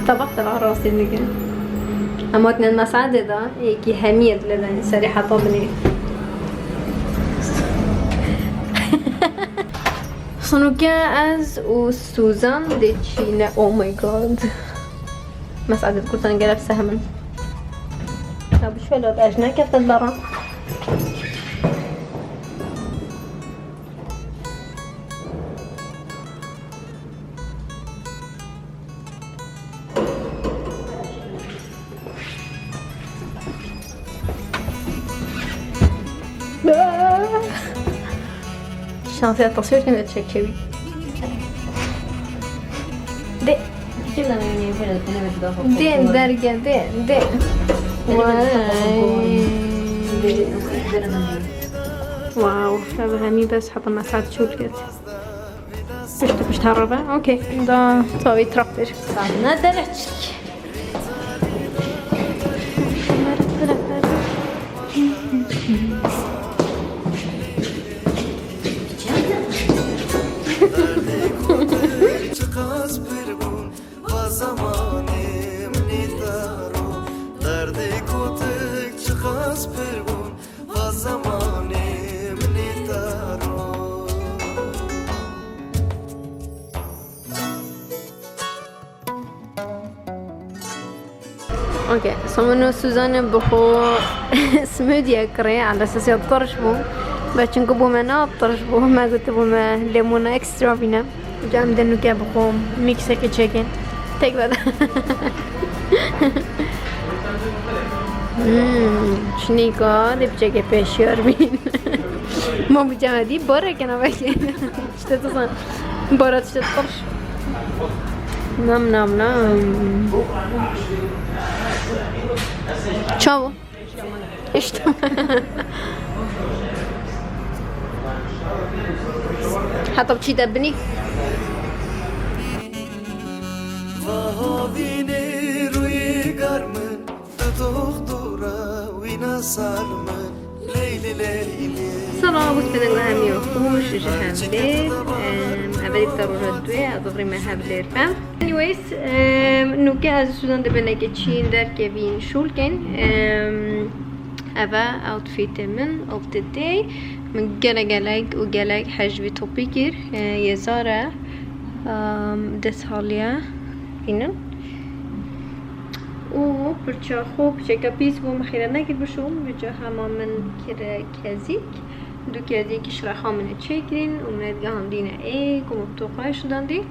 طبقت على راسي اللي اموتنا المسعد ده هيك همير لنا سريحة طبني صنوكا از وسوزان ديتشينا او ماي جاد مسعد كنت انا قلب سهما طب شو لو اجنا كيف تدبرا شانسي التصوير كانت تشكوي دي دي درجة دي واو هذا همي بس حط مساعد شو بجد مش تهربة اوكي ده طوي ترفر صعبنا درجة اوكي صمنو سوزان بخو سمودي اكري على اساس يطرشبو باش نقبو منا طرشبو ما قلت بو ما ليمونا اكسترا فينا جام دنو كي بخو ميكس هيك تشيكن تيك ذات شنيكا دي بجاكي بيشير مين ما بجامع دي بورا كنا باكي اشتتصن بورا تشتطرش نام نام نام تشاو اشتم حتى بشي دبني صلاة بس بدنا نهم يوم مش هبلير أبدي بتروح الدواء أضفري ما هبلير فهم anyways إنه كأس السودان دبنا كتشين در كبين شولكن أبا outfit من of the day من جلق وجلق حجبي توبيكير يزارة دساليا فينا و برچا خوب چکا پیس بوم خیره نگیر بشوم بجا همه من کره کزیک دو کزیک شرخا منه چکرین و منه هم دینه ایگ و مبتوقع شدن دی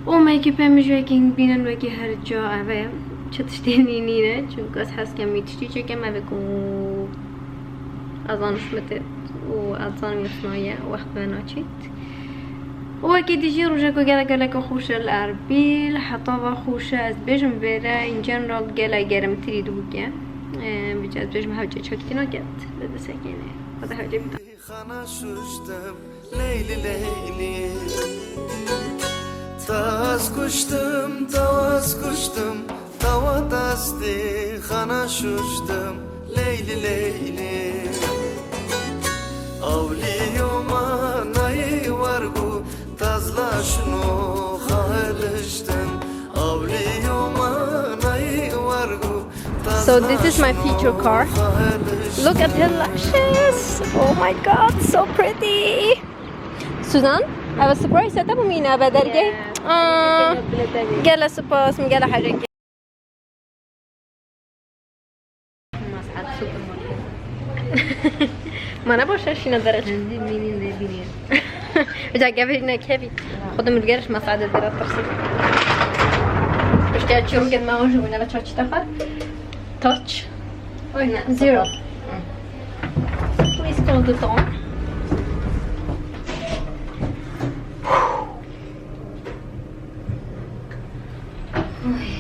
و میکیپ همیشه که بینن و که هر جا اوه چتشتینی نینه چون کس هست که میتشتی چکم اوه که ازانش متد و ازان میفنایه وقت بناچید وكي تجي رجعكو قالك خوشة الأربيل حطابة خوشة از بجم بيرا in general قالا قارم تريد وكا بجاز بجم هاوجة شاكتنا كات بدا ساكينة هذا هاوجة بدا خانا شوشتم ليلي ليلي تاز كشتم توا دستي خانا شوشتم ليلي ليلي أولي يوما ناي ورقو تازلاشنو خالشتن أولي يوما ناي ورقو. So this is my future car. Look at the lashes. Oh my god, so pretty. Suzan, I was surprised at أبو مينا بدرجة. قال سباس مقال حاجة. ما أنا بوش شيء ندرج. عندي مين اللي بيني. إذا جابينا كيفي خدهم الجرش ما صعد الدرا ترسل. مش كده تشوف قد ما وجهه ولا بتشوف تاخد. touch. وين 0. Please call the tone.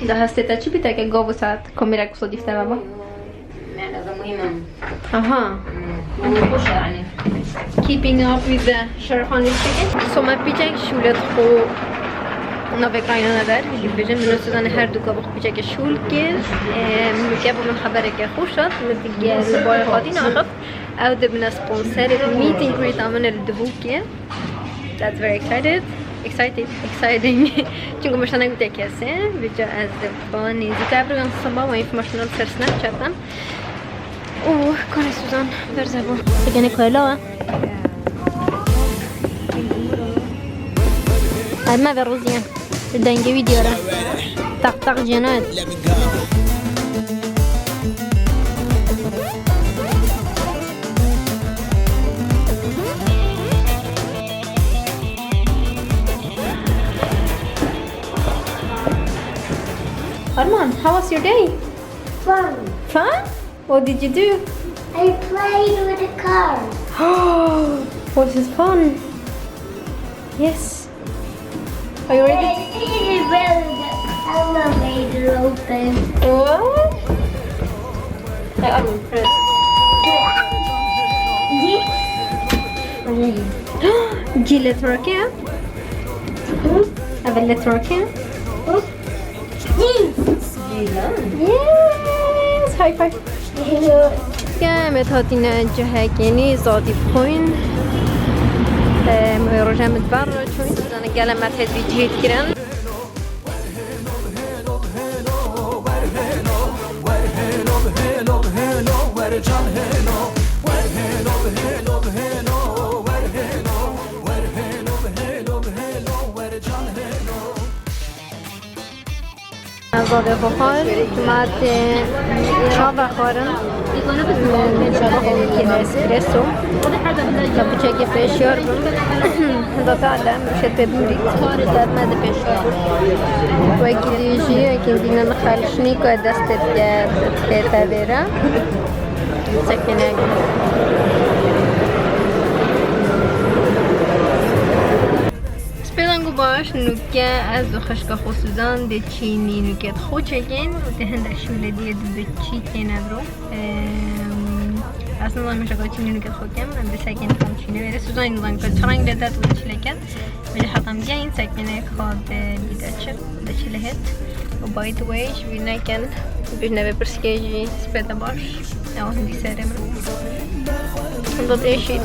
ده هستيتا چی بیتا که گاو ساعت کمیرک صدیفته بابا؟ لا هذا مهم. اها. خوش يعني. keeping up with the Sharkhani chicken. So ما بيجاك شولت خو نافك راينا ندار بيجن من سوزان هر دو كابخ بيجاك شول كير مكابو من خبرك خوشات متجي الباي خادين عرف او دبنا سبونسر meeting greet عملنا الدهوكي. That's very exciting چون مشتاق بوده کسی بجا از دفانی زیاد برگم صبح و اینفورماسیونال سر سنپ چاتم اوه کنه سوزان برزبو سکنه کلا اما بروزیان دنگه ویدیو را تق جنات Arman, how was your day? Fun. Fun? What did you do? I played with a car. Was it fun? Yes. Are you ready? I built the elevator open. What? Hey, Arman, press. G letter okay? Have a letter okay? Yes! High five! قامت هاتينا جهة كيني زادي بخوين رجع متبرد شوين أنا قال ما تهد بيجيت كران زاده بخار تومات چا بخارن من اسپرسو کاپوچه که فشار بود دا تعلم شد ببوری در مد فشار بود و اکیلیجی اکیلینن خالشنی که دستت پیتا بیره سکنه باش نوکه از خشکا خصوصان ده چینی نوکت خود چکین و ده هنده شوله دیه دو بچی که نبرو اصلا نظام مشاقا چینی نوکت خود کم من به سکن کم چینه بره سوزان این نظام که چرنگ لدت و چی لکت ولی حتم دیگه این سکنه خواد بیده چه ده چی لهت و باید ویش بی نکن بجنه بپرسکیجی سپیده باش او هندی سره من داد ایشید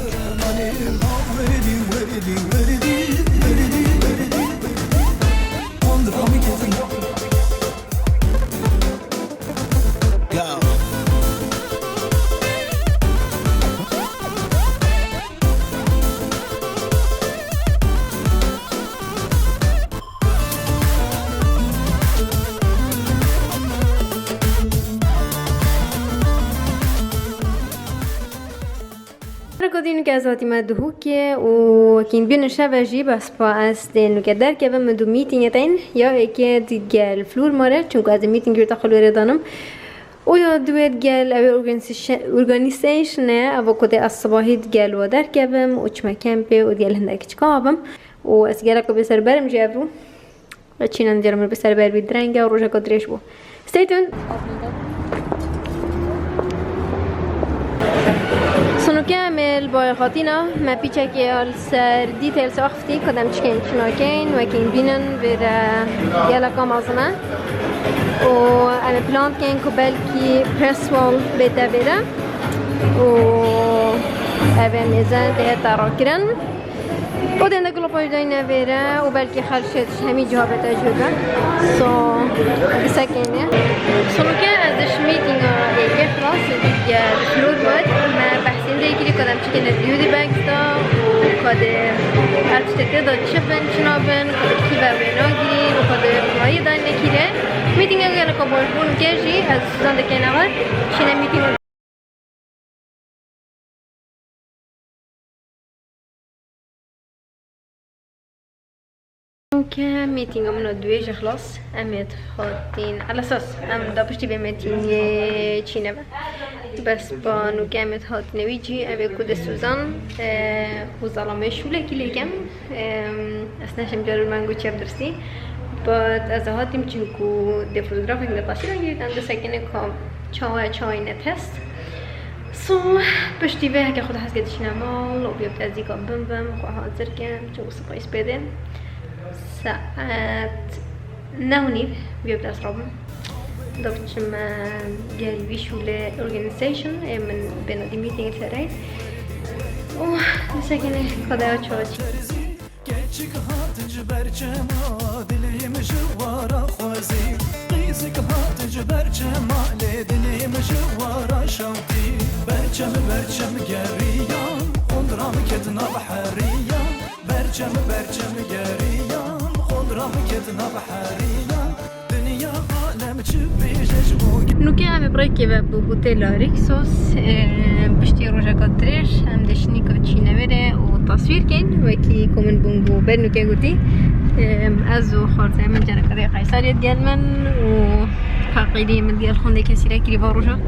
که از آتی مدهو که و کین بیان شب جی بس با از دینو که در که من دو میتینگ تین یا که دیگه فلور ماره چون که از میتینگ رو تخلو ردانم و یا دوید گل ارگانیزیشنه و کده از صباحی گل و در که بم و چما کمپه و گل هندک چکابم و از گل که بسر برم جابرو و چینان دیرم رو بسر بر بیدرنگه و روزه کدرش بو. Stay tuned. سونو كامل باي خاطينا ما بيتشا كي سر ديتيلز اختي قدام تشكين شناكين وكين بينن بير يلا كامازنا و انا بلان كين كوبالكي بريس وول بيتا بيرا و ابي ميزان ده تراكرن ودين ده كله بايداينا بيرا وبالكي خالشتش همي جوابت اجوبه سو بسكينه سونو كان ازش ميتينغ ايه خلاص يا فلور بود ما بحثين ده يجري قدام تشكين الديودي باكس دا وقد ارتشتته دا تشبن شنابن وقد كيبا ويناغري وقد راي دان نكيره ميتينغ اگر كباربون كيجي از سوزان ده كنغر شنه ميتينغ که میتینگ امون دویج خلاص امید خاطین على اساس ام دابشتی به میتینگ چینه بس با نوکه امید خاطینه ویجی اوی کود سوزان و ظلامه شوله کی لیکم اسنشم جارو منگو چه بدرسی بعد از هاتیم چونکو ده فوتوگرافینگ ده پاسی رو گیردن ده سکنه کام چای نه تست سو پشتی به که خود هست که نمال و بیابت از دیگه بم خواه حاضر کم چه وصف قیس بده ساعت 9:30 بیابت از رابم دفتشم جاري بيشوله organization من بين دي meeting الثري لسه كنا قضاء تشوج كيتشك هاتج برجما دلي مجوارا خوازي قيزك هاتج برجما دلي مجوارا شوقي برجم جريا خضرام كتنا بحريا برجم جريا خضرام كتنا بحريا دنيا عالم نوكي عم بركب بهوتيل ريكسوس بشتي روجا قطريش هم دشني كوتشينا بره وتصوير كين وكي كومن بونغو بنوكي قوتي ازو خارطة من جانا كده قيصرية ديال من وفاقيدي من ديال خونده كسيرة كيري باروجا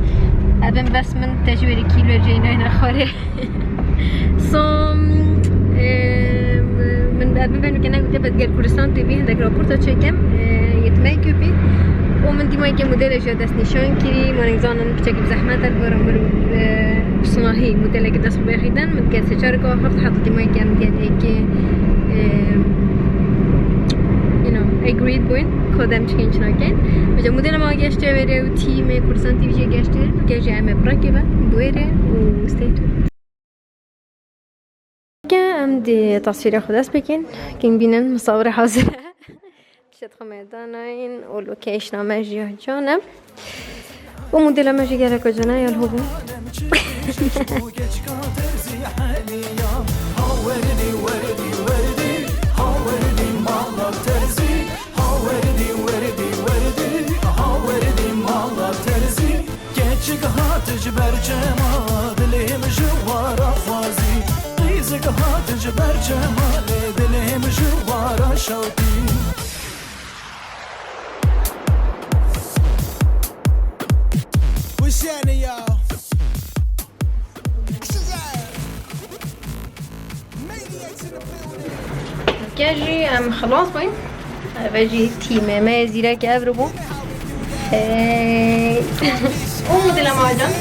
ابن بس من تجويري كيلو جينا هنا خاري صوم من بعد من بنوكي ناقو تبت ديال كورستان تي في هندك راپورتا تشيكم يتميكو بي ومن ديما كي موديل جا دست نشان كيري ما نزانن بچك بزحمت برام برو صناهي موديل كي دست بخيدن من كاس شاركه خفت حط ديما كي ام ديال هيك you know a great point کدام چنین چناکن وجا موديل ما گشته بره و تیم کورسان تیوی گشته که جامعه براکبه بویره و استیتو ام دي تصوير خداس بكين كين بينن مصورة حاضرة شد ميدانين واللوكيشن ماجي جانا وموديل ماجي جالك جانا يا الهبو What's happening, y'all? كاجي ام خلاص باين باجي تيم ما زيرا كابربو وموديل ماجان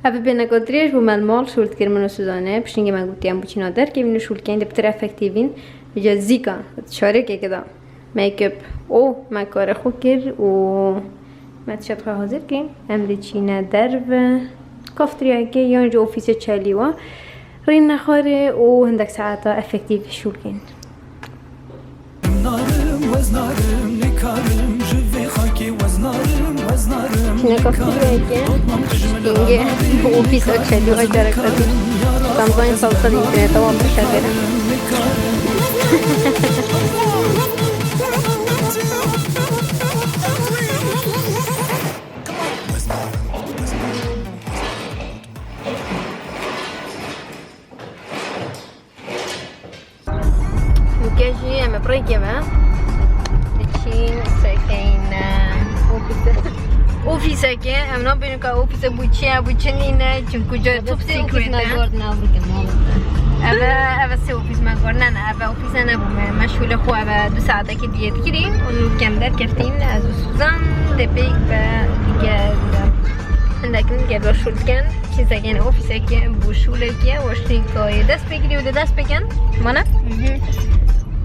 أبي بينا قدريش بمالمال شولت كرمانو سوزانة بشينجي ما قلتي عم بوشي نادر كيف إنه شولت كين دبتر أفكتيفين بجا زيكا تشارك كده ميك اب أو ما كاره خوكر و ما تشات حاضر كين أم ديشي نادر و كافتريا كي يانجو أوفيس تشاليوا رين نخاره و هندك ساعتا أفكتيف شولكين شنا كافتريا كي إنجي أوفيس تشاليوا جارك تبي تنظيم صوت الإنترنت طبعا بشغله مكاجي أما بريكبا لتشين ساكين أوفيسا كي أمنا بينك أوفيسا بوچنينا چونكو جا توب سيكريت أبا سي أوفيس ما قرنا أبا أوفيس أنا مشغولة خو أبا 2 ساعة كي ديت كريم ونو كم در كفتين از سوزان دبيك با دیگر هندكن قبل شغل كان چیزا كان أوفيسا كي بوشوله كي واشتين كاي دست بگیری و دست بکن مانا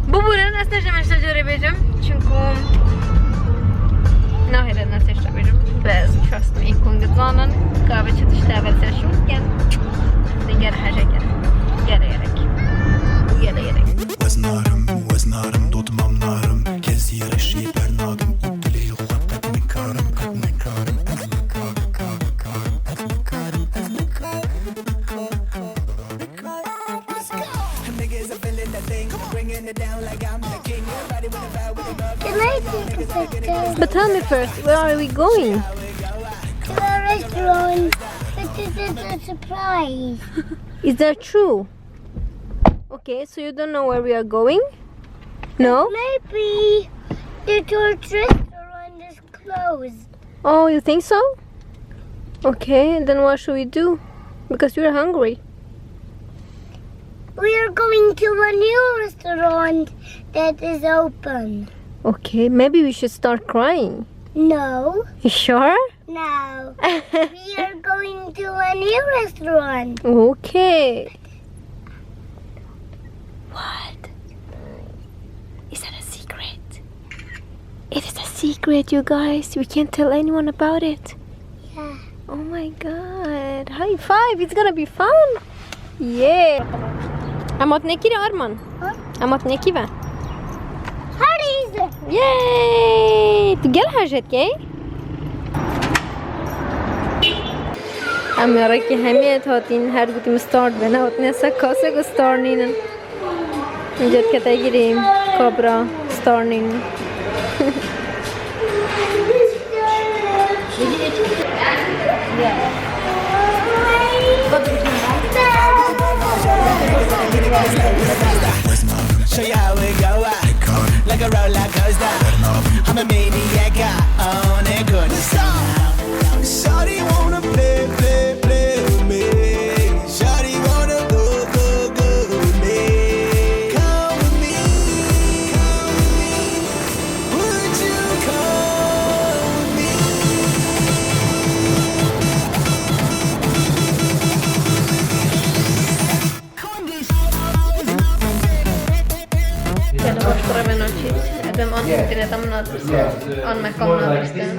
ببورن استرجم اشتجاره بجم چونكو ناهيدا نستشتا بجم بس trust me يكون قطانا قابل تشتغل سرشوز كان دیگر حاجة كان يلا يرك وزنارم دوتمام نارم كزير الشي برنادم قلتلي قد مكارم Can I take a picture? But tell me first, where are we going? To the restaurant, but this is a surprise. Is that true? Okay, so you don't know where we are going? No? Maybe the Torch restaurant is closed. Oh, you think so? Okay, then what should we do? Because you're hungry. We are going to a new restaurant that is open. Okay, maybe we should start crying. No, You sure? no. We are going to a new restaurant. Okay. What? Is that a secret? It is a secret, you guys. We can't tell anyone about it. Yeah. Oh my god. High five. It's gonna be fun. Yeah. Amat neki de Arman. Ha? Amat neki va. Hurry! Yay! تقل حاجات كي؟ أم راكي هميت هاتين هر قلتي مستارد بنا هاتين سكاسة قستارنين جد كتاجريم كابرا ستارنين Show you how we go out, like a roller coaster. I'm a maniac, I own it, couldn't stop. Shawty wanna play with me. Shawty wanna go with me. Come with me. Would you come with me? Kiedy masz prawie nocić, edem on internetem on ma kom nabrystem.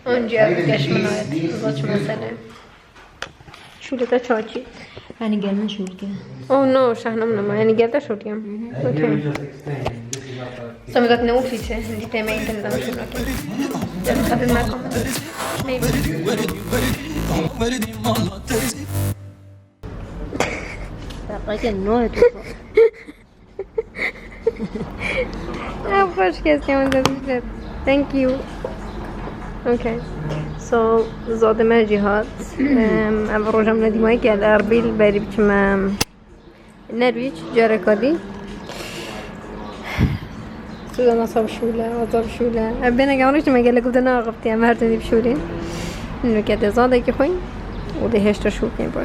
On جاب كاش منايت زوج مسألة. شو اللي تشوتي؟ يعني قال شو كده Oh no, شحنا منما يعني قلت شو اليوم. Okay. سمعت نوفي شيء اللي تيمة internet مش مناكي. جاب قبل ما كم. Maybe. لقيت النوع خوش question that thank you. Okay. So زود ما جهات أبروج من دماغي كده أربيل باري بتشم نرويج جارة كذي سودا نصاب شولا وصاب شولا أبينا كمان ما قال لك بدنا غبتي أما هرتني بشولين إنه كده زادة كخوين وده هشت شو كين باش